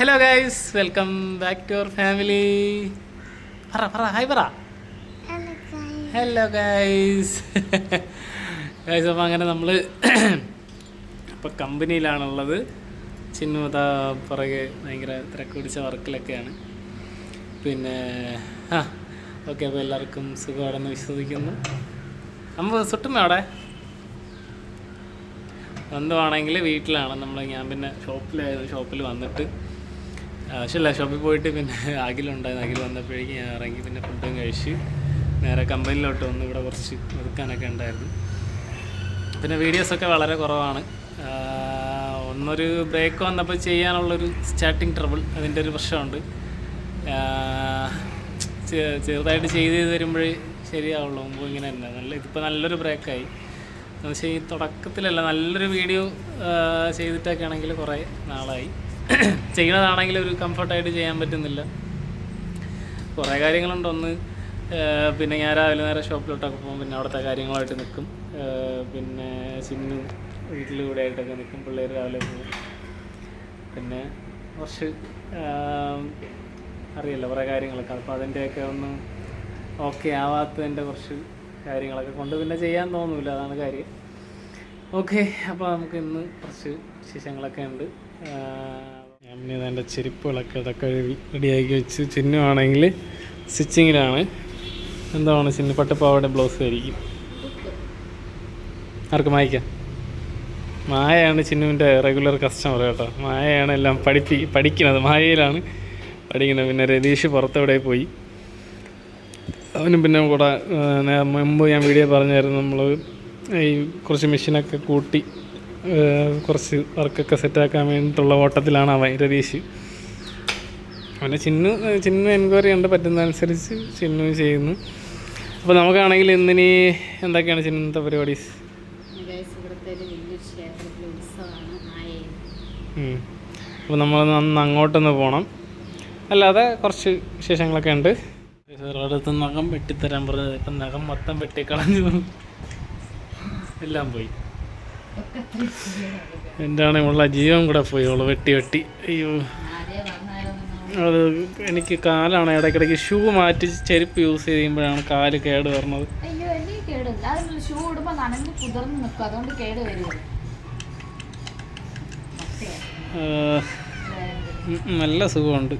Hello guys, welcome back to our family. പറ hi പറ. Hello guys. Guys, അപ്പോൾ അങ്ങനെ നമ്മൾ ഇപ്പോൾ കമ്പനിയിലാണുള്ളത്. ചിന്നുത പുറകെ ഭയങ്കര തിരക്ക് പിടിച്ച വർക്കിലൊക്കെയാണ്. പിന്നെ ഓക്കെ, അപ്പോൾ എല്ലാവർക്കും സുഖമാണെന്ന് വിശ്വസിക്കുന്നു. സുട്ടുമ്മ അവിടെ എന്തുവാണെങ്കിൽ വീട്ടിലാണ് ഞാൻ പിന്നെ ഷോപ്പിൽ വന്നിട്ട് ആവശ്യമില്ല, ഷോപ്പിൽ പോയിട്ട് പിന്നെ അഖിലുണ്ടായിരുന്നു. അഖിൽ വന്നപ്പോഴേക്കും ഞാൻ ഇറങ്ങി, പിന്നെ ഫുഡും കഴിച്ച് നേരെ കമ്പനിയിലോട്ട് വന്ന്. ഇവിടെ കുറച്ച് ഒതുക്കാനൊക്കെ ഉണ്ടായിരുന്നു. പിന്നെ വീഡിയോസൊക്കെ വളരെ കുറവാണ്. ഒന്നൊരു ബ്രേക്ക് വന്നപ്പോൾ ചെയ്യാനുള്ളൊരു സ്റ്റാർട്ടിങ് ട്രബിൾ, അതിൻ്റെ ഒരു പ്രശ്നമുണ്ട്. ചെറുതായിട്ട് ചെയ്ത് വരുമ്പോഴേ ശരിയാവുള്ളൂ. മുമ്പ് ഇങ്ങനെ തന്നെ ഇതിപ്പോൾ നല്ലൊരു ബ്രേക്കായി. എന്ന് വെച്ചാൽ ഈ തുടക്കത്തിലല്ല, നല്ലൊരു വീഡിയോ ചെയ്തിട്ടൊക്കെ ആണെങ്കിൽ കുറേ നാളായി. ചെയ്യണതാണെങ്കിൽ ഒരു കംഫർട്ടായിട്ട് ചെയ്യാൻ പറ്റുന്നില്ല. കുറേ കാര്യങ്ങളുണ്ട്. ഒന്ന് പിന്നെ ഞാൻ രാവിലെ നേരെ ഷോപ്പിലോട്ടൊക്കെ പോകും, പിന്നെ അവിടുത്തെ കാര്യങ്ങളായിട്ട് നിൽക്കും. പിന്നെ ചിന്നു വീട്ടിലൂടെ ആയിട്ടൊക്കെ നിൽക്കും. പിള്ളേർ രാവിലെ പോകും. പിന്നെ കുറച്ച് അറിയില്ല കുറേ കാര്യങ്ങളൊക്കെ. അപ്പോൾ അതിൻ്റെയൊക്കെ ഒന്ന് ഓക്കെ ആവാത്തതിൻ്റെ കുറച്ച് കാര്യങ്ങളൊക്കെ കൊണ്ട് പിന്നെ ചെയ്യാൻ തോന്നില്ല, അതാണ് കാര്യം. ഓക്കെ, അപ്പോൾ നമുക്ക് ഇന്ന് കുറച്ച് വിശേഷങ്ങളൊക്കെ ഉണ്ട്. ഞാൻ പിന്നെ എൻ്റെ ചെരുപ്പുകളൊക്കെ ഇതൊക്കെ റെഡിയാക്കി വെച്ച്. ചിന്നുവാണെങ്കിൽ സ്റ്റിച്ചിങ്ങിലാണ്. എന്താണ് ചിന്നു പട്ടുപ്പാവയുടെ ബ്ലൗസ് ആയിരിക്കും. ആർക്ക് മായ്ക്കാം? മായയാണ് ചിന്നുവിൻ്റെ റെഗുലർ കസ്റ്റമർ കേട്ടോ. മായയാണ് എല്ലാം പഠിക്കുന്നത്. മായയിലാണ് പഠിക്കുന്നത്. പിന്നെ രതീഷ് പുറത്തെവിടെ പോയി. അവനും പിന്നെ കൂടെ മുമ്പ് ഞാൻ വീഡിയോ പറഞ്ഞായിരുന്നു, നമ്മൾ ഈ കുറച്ച് മെഷീനൊക്കെ കൂട്ടി കുറച്ച് വർക്കൊക്കെ സെറ്റാക്കാൻ വേണ്ടിയിട്ടുള്ള ഓട്ടത്തിലാണ് അവൻ രതീഷ്. അവനെ ചിന്നു എൻക്വയറി ഉണ്ട്, പറ്റുന്നതനുസരിച്ച് ചിന്നു ചെയ്യുന്നു. അപ്പോൾ നമുക്കാണെങ്കിൽ ഇന്നിനി എന്തൊക്കെയാണ് ചിന്നത്തെ പരിപാടീസ്? അപ്പോൾ നമ്മൾ അങ്ങോട്ടൊന്ന് പോകണം. അല്ലാതെ കുറച്ച് വിശേഷങ്ങളൊക്കെ ഉണ്ട്. ഒരിടത്ത് നഖം വെട്ടിത്തരാൻ പറഞ്ഞത്, ഇപ്പം നഖം മൊത്തം വെട്ടിക്കളഞ്ഞു, എല്ലാം പോയി. എന്താണ് ഉള്ള ജീവൻ കൂടെ പോയി. അവള് വെട്ടി. അയ്യോ, അത് എനിക്ക് കാലാണ് ഇടയ്ക്കിടയ്ക്ക് ഷൂ മാറ്റി ചെരുപ്പ് യൂസ് ചെയ്യുമ്പോഴാണ് കാല് കേട് വരുന്നത്. നല്ല സുഖമുണ്ട്.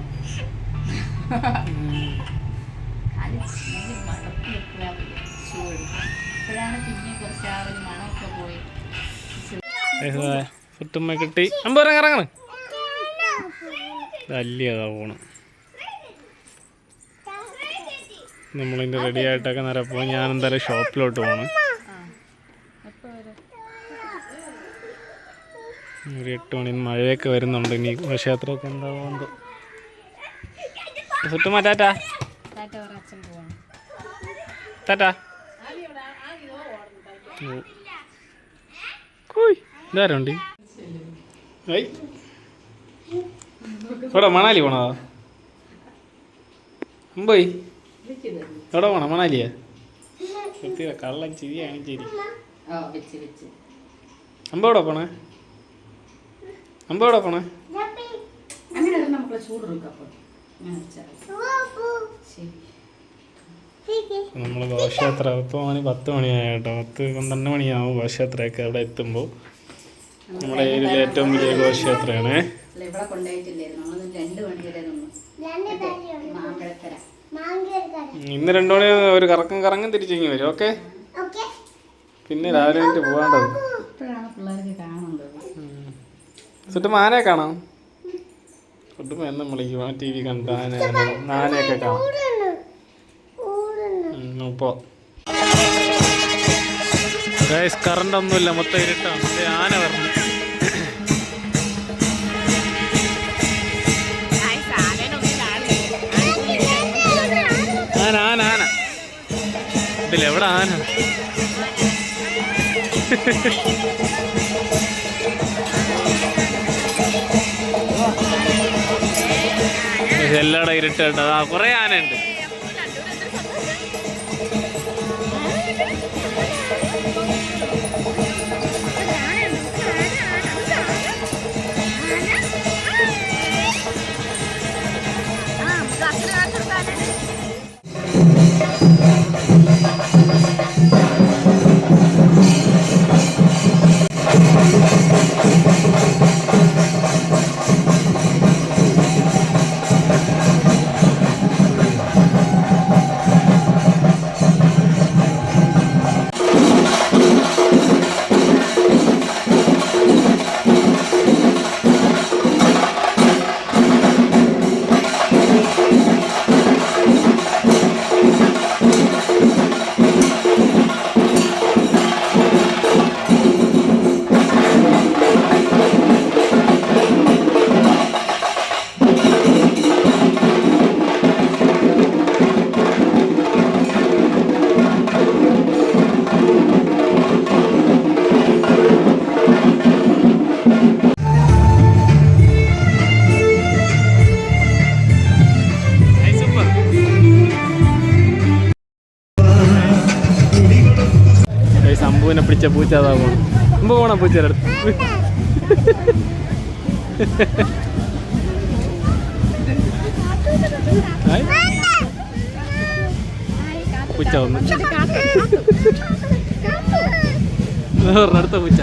ഫുട്ടുമ്മ കിട്ടി. ഇറങ്ങണം അല്ലതാ പോണം. നമ്മളിൻ്റെ റെഡി ആയിട്ടൊക്കെ നേരെ പോകും. ഞാൻ എന്തായാലും ഷോപ്പിലോട്ട് പോകണം. ഒരു 8 മണി. മഴയൊക്കെ വരുന്നുണ്ട്. ഇനി ഘോഷയാത്രയൊക്കെ എന്താവുന്നുണ്ട്. ഫുട്ടുമ്മ ടാറ്റാ. ഇതാരുണ്ട്? എവിടെ മണാലി പോണതാ? മുംബൈ എവിടെ പോണ? മണാലിയാ? കള്ളം ചിരിയാണ് ചിരി. അമ്പവിടെ പോണേ? നമ്മൾ ഘോഷയാത്ര ഇപ്പോൾ 10 മണിയായ കേട്ടോ. 10-12 മണിയാവും ഘോഷയാത്രയൊക്കെ അവിടെ എത്തുമ്പോൾ. നമ്മുടെ ഏരിയയിലെ ഏറ്റവും വലിയ ഘോഷയാത്രയാണ്. ഇന്ന് 2 മണി ഒരു കറങ്ങും തിരിച്ചിങ്ങി വരും. ഓക്കെ, പിന്നെ രാവിലെ കഴിഞ്ഞിട്ട് പോകാണ്ടത്. ചുറ്റും ആനയെ കാണാം. ചുറ്റും എന്നും വിളിക്കും. TV കണ്ട ആനയൊക്കെ കാണാം. ഇപ്പോൾ കറണ്ട് ഒന്നുമില്ല, മൊത്തം ഇരുട്ടാണ്. ആന വരണം. ആന ഇതിലെവിടെ ആന? എല്ലായിടെ ഇരുട്ടായിട്ട്. കുറേ ആനയുണ്ട്. അമ്മനെ പിടിച്ച പൂച്ച അതാ പോണം. മുമ്പ് പോണം പൂച്ചയുടെ അടുത്ത്. പൂച്ച വന്നു. അടുത്ത പൂച്ച.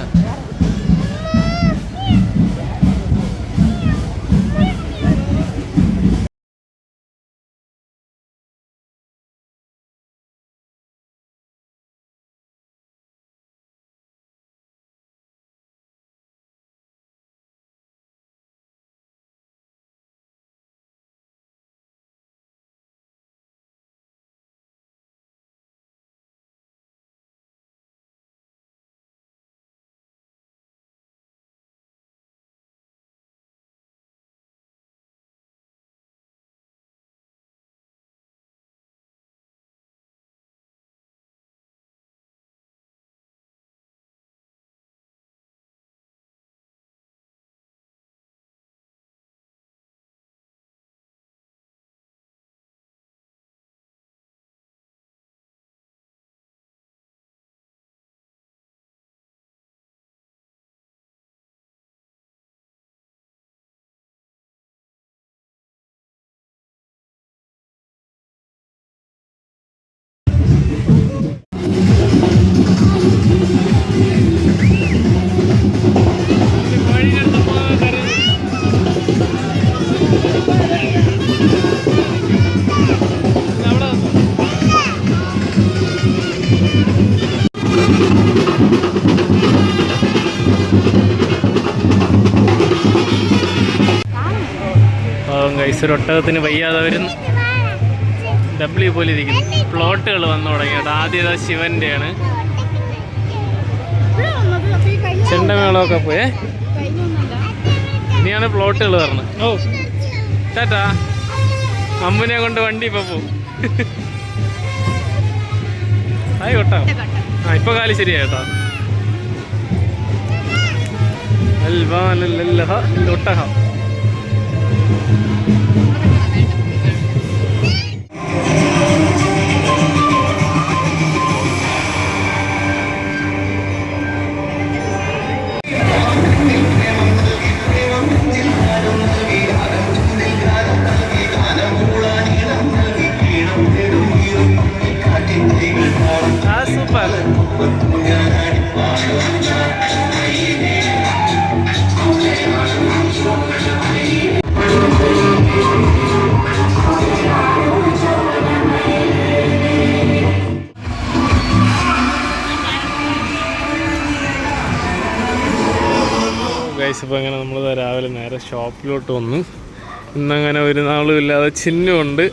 ഒരു ഒട്ടകത്തിന് വയ്യാതെ വരുന്നു. ഡബ്ല്യു പോലെ ഇരിക്കുന്നു. പ്ലോട്ടുകൾ വന്നു തുടങ്ങി കേട്ടോ. ആദ്യം ശിവൻ്റെയാണ്. ചെണ്ടമേളമൊക്കെ പോയേ. ഇനിയാണ് പ്ലോട്ടുകൾ പറഞ്ഞത്. ഓ ടാറ്റാ. അമ്മുനെ കൊണ്ട് വണ്ടി ഇപ്പൊ പോവും. ആയിക്കോട്ടോ. ആ ഇപ്പൊ കാലി ശരിയാ കേട്ടോ. ഒട്ടകം. ഇപ്പോൾ അങ്ങനെ നമ്മൾ രാവിലെ നേരെ ഷോപ്പിലോട്ട് വന്നു. ഇന്നങ്ങനെ ഒരു നാളും ഇല്ലാതെ ചിഹ്നമുണ്ട്.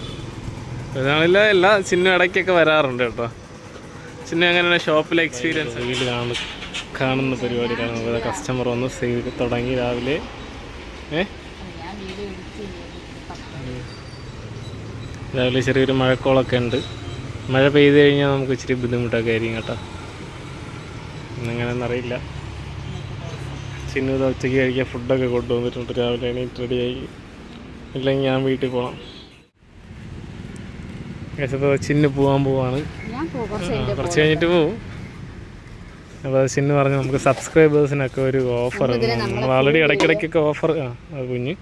ഒരു നാളില്ല എല്ലാ ചിഹ്നം ഇടയ്ക്കൊക്കെ വരാറുണ്ട് കേട്ടോ. ചിഹ്നം അങ്ങനെ ഷോപ്പിലെ എക്സ്പീരിയൻസ് വീട്ടിൽ കാണുന്ന പരിപാടികളാണ്. കസ്റ്റമർ വന്ന് സെയിൽ തുടങ്ങി രാവിലെ. രാവിലെ ചെറിയൊരു മഴക്കോളൊക്കെ ഉണ്ട്. മഴ പെയ്ത് കഴിഞ്ഞാൽ നമുക്ക് ഇച്ചിരി ബുദ്ധിമുട്ടൊക്കെ ആയിരിക്കും കേട്ടോ. ഇന്നെങ്ങനെയെന്നറിയില്ല. ചിന്നു ഉച്ചയ്ക്ക് കഴിക്കാൻ ഫുഡൊക്കെ കൊണ്ടുവന്നിട്ടുണ്ട്. രാവിലെ എണീറ്റ് റെഡിയായി. ഇല്ലെങ്കിൽ ഞാൻ വീട്ടിൽ പോകണം. ഇപ്പോൾ ചിന്നു പോകാൻ പോവാണ്. കുറച്ച് കഴിഞ്ഞിട്ട് പോവും. അപ്പോൾ ചിന്നു പറഞ്ഞു നമുക്ക് സബ്സ്ക്രൈബേഴ്സിനൊക്കെ ഒരു ഓഫർ. നമ്മൾ ആൾറെഡി ഇടയ്ക്കിടയ്ക്കൊക്കെ ഓഫർ. അത് കുഞ്ഞ്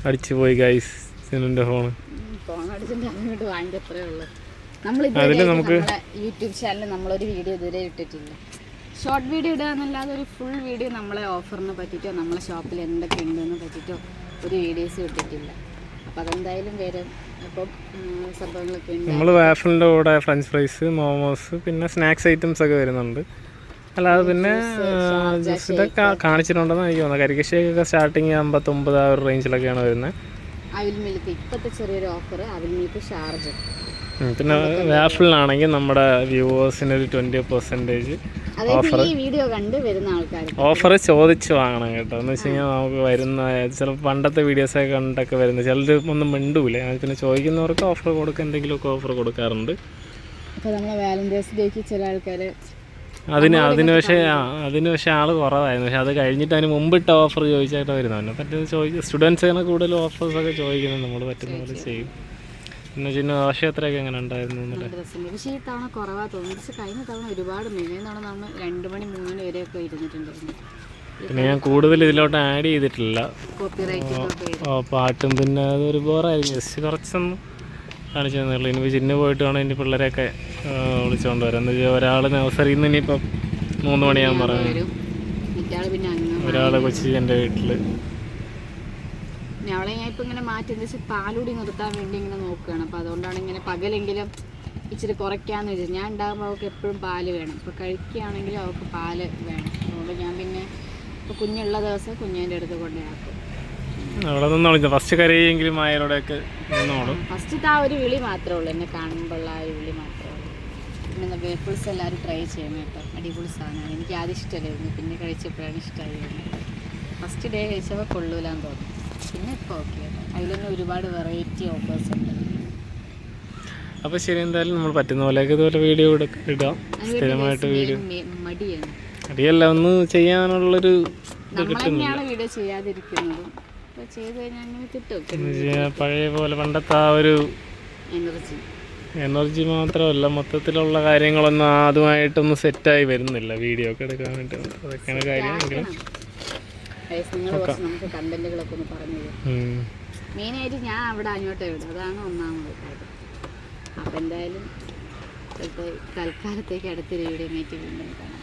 അടിച്ചു പോയി ഗൈസ്. ചിന്നുൻ്റെ ഫോണ് അതിൽ നമുക്ക് യൂട്യൂബ് ചാനലിൽ നമ്മളൊരു വീഡിയോ ഇതുവരെ ഇട്ടിട്ടില്ല. ഷോർട്ട് വീഡിയോ ഇടുക എന്നല്ലാതെ ഒരു ഫുൾ വീഡിയോ നമ്മളെ ഓഫറിനെ പറ്റിയിട്ടോ നമ്മളെ ഷോപ്പിൽ എന്തൊക്കെ ഉണ്ടെന്ന് പറ്റിയിട്ടോ ഒരു വീഡിയോസ് ഇട്ടിട്ടില്ല. അപ്പോൾ അതെന്തായാലും വരും. അപ്പം സംഭവങ്ങളൊക്കെ ഉണ്ട്. നമ്മൾ വാഫിളിൻ്റെ കൂടെ ഫ്രഞ്ച് ഫ്രൈസ്, മോമോസ്, പിന്നെ സ്നാക്സ് ഐറ്റംസ് ഒക്കെ വരുന്നുണ്ട്. അല്ലാതെ പിന്നെ ജ്യൂസ് ഇതൊക്കെ കാണിച്ചിട്ടുണ്ടെന്ന് എനിക്ക് തോന്നുന്നത്. കരിക്കശ്ശേരിയൊക്കെ സ്റ്റാർട്ടിങ് 59 ആ ഒരു റേഞ്ചിലൊക്കെയാണ് വരുന്നത്. അവിൽ മിൽക്ക് ഇപ്പോഴത്തെ ചെറിയൊരു ഓഫർ. അവിൽ മിൽക്ക് ഷാർജ. പിന്നെ വാഫിളിനാണെങ്കിൽ നമ്മുടെ വ്യൂവേഴ്സിനൊരു 20% ഓഫർ. ഓഫർ ചോദിച്ച് വാങ്ങണം കേട്ടോ. എന്ന് വെച്ച് കഴിഞ്ഞാൽ നമുക്ക് വരുന്ന ചിലപ്പോൾ പണ്ടത്തെ വീഡിയോസൊക്കെ കണ്ടൊക്കെ വരുന്നത് ചിലർ ഒന്നും മിണ്ടൂല. പിന്നെ ചോദിക്കുന്നവർക്ക് ഓഫർ കൊടുക്കുക, എന്തെങ്കിലുമൊക്കെ ഓഫർ കൊടുക്കാറുണ്ട്. അതിന് പക്ഷേ ആൾ കുറവായിരുന്നു. പക്ഷെ അത് കഴിഞ്ഞിട്ട് അതിന് മുമ്പിട്ട് ഓഫർ ചോദിച്ചായിട്ട് വരുന്നവന്നെ പറ്റുന്ന സ്റ്റുഡൻസിനെ കൂടുതൽ ഓഫേഴ്സൊക്കെ ചോദിക്കുന്നത് നമ്മൾ പറ്റുന്ന പോലെ ചെയ്യും. പിന്നെ ചിന്ന ആശുപത്രിയൊക്കെ എങ്ങനെ ഉണ്ടായിരുന്നു നല്ല രസമുണ്ട്. പക്ഷേ ഈ തവണ കുറവാ തോന്നുന്നു. പക്ഷേ കഴിഞ്ഞ തവണ ഒരുപാട് കഴിഞ്ഞ തവണ നമ്മൾ 2 മണി 3 മണി വരെയൊക്കെ ഇരുന്നിട്ടുണ്ടായിരുന്നു. പിന്നെ ഞാൻ കൂടുതൽ ഇതിലോട്ട് ആഡ് ചെയ്തിട്ടില്ല കോപ്പിറൈറ്റ് പാട്ടും. പിന്നെ അതൊരു ബോറായിരിക്കും, ജസ്റ്റ് കുറച്ചൊന്നും കാണിച്ചു തന്നുള്ളൂ. ഇനിയിപ്പോൾ ചിന്ന പോയിട്ട് വേണം ഇനി പിള്ളേരെയൊക്കെ വിളിച്ചുകൊണ്ട് വരാം. എന്താ വെച്ചാൽ ഒരാൾ നഴ്സറിയിൽ നിന്ന് ഇനിയിപ്പം 3 മണിയാകുമ്പോൾ പറഞ്ഞു, ഒരാൾ കൊച്ചി എൻ്റെ വീട്ടിൽ. അവളെ ഞാൻ ഇപ്പം ഇങ്ങനെ മാറ്റി എന്താ വെച്ചാൽ പാലുകൂടി നിർത്താൻ വേണ്ടി ഇങ്ങനെ നോക്കുകയാണ്. അപ്പോൾ അതുകൊണ്ടാണ് ഇങ്ങനെ പകലെങ്കിലും ഇച്ചിരി കുറയ്ക്കാമെന്ന് വെച്ചാൽ. ഞാൻ ഉണ്ടാകുമ്പോൾ അവൾക്ക് എപ്പോഴും പാല് വേണം. ഇപ്പോൾ കഴിക്കുകയാണെങ്കിലും അവൾക്ക് പാല് വേണം. അതുകൊണ്ട് ഞാൻ പിന്നെ ഇപ്പോൾ കുഞ്ഞുള്ള ദിവസം കുഞ്ഞിൻ്റെ അടുത്ത് കൊണ്ടുപോയാക്കും. അവിടെ നിന്നോളൂ, ഫസ്റ്റ് കരയെങ്കിലും മായരോടെയൊക്കെ നിന്നോളൂ. ഫസ്റ്റത്തെ ആ ഒരു വിളി മാത്രമേ ഉള്ളൂ, എന്നെ കാണുമ്പോഴുള്ള ആ ഒരു വിളി മാത്രമേ ഉള്ളൂ. പിന്നെ വേഫിൾസ് എല്ലാവരും ട്രൈ ചെയ്യണം കേട്ടോ, അടിപൊളി സാധനമാണ്. എനിക്ക് ആദ്യം ഇഷ്ടമല്ലായിരുന്നു, പിന്നെ കഴിച്ചപ്പോഴാണ് ഇഷ്ടമായി. ഫസ്റ്റ് ഡേ കഴിച്ചപ്പോൾ കൊള്ളൂലാന്ന് തോന്നി. പിന്നെ ഇപ്പോൾ ഓക്കെ, അതിലൊന്നും ഒരുപാട് വെറൈറ്റി ഓഫേഴ്സ് ഉണ്ട്. അപ്പോൾ ശരി, എന്തായാലും നമ്മൾ പറ്റുന്ന പോലെയൊക്കെ ഇതുപോലെ വീഡിയോ ഇടാം. സ്ഥിരമായിട്ട് വീഡിയോ മടിയാണ്, അടിയല്ല, ഒന്ന് ചെയ്യാനുള്ളൊരു നമ്മൾ തന്നെയാണ് വീഡിയോ ചെയ്യാതിരിക്കുന്നത്. അപ്പോൾ ചെയ്ത് കഴിഞ്ഞാൽ അങ്ങനെ കിട്ടും. പഴയ പോലെ പണ്ടത്തെ ആ ഒരു എനർജി മാത്രമല്ല, മൊത്തത്തിലുള്ള കാര്യങ്ങളൊന്നും ആദ്യമായിട്ടൊന്നും സെറ്റായി വരുന്നില്ല വീഡിയോ ഒക്കെ എടുക്കാൻ വേണ്ടി. അതൊക്കെയാണ് കാര്യമെങ്കിലും നമുക്ക് കണ്ടന്റുകളൊക്കെ ഒന്ന് പറഞ്ഞു തരും. മെയിനായിട്ട് ഞാൻ അവിടെ അങ്ങോട്ടേ വിടും, അതാണ് ഒന്നാമത് കാര്യം. അപ്പം എന്തായാലും തൽക്കാലത്തേക്ക് അടുത്തൊരു വീഡിയോ ആയിട്ട് വീണ്ടും കാണാം.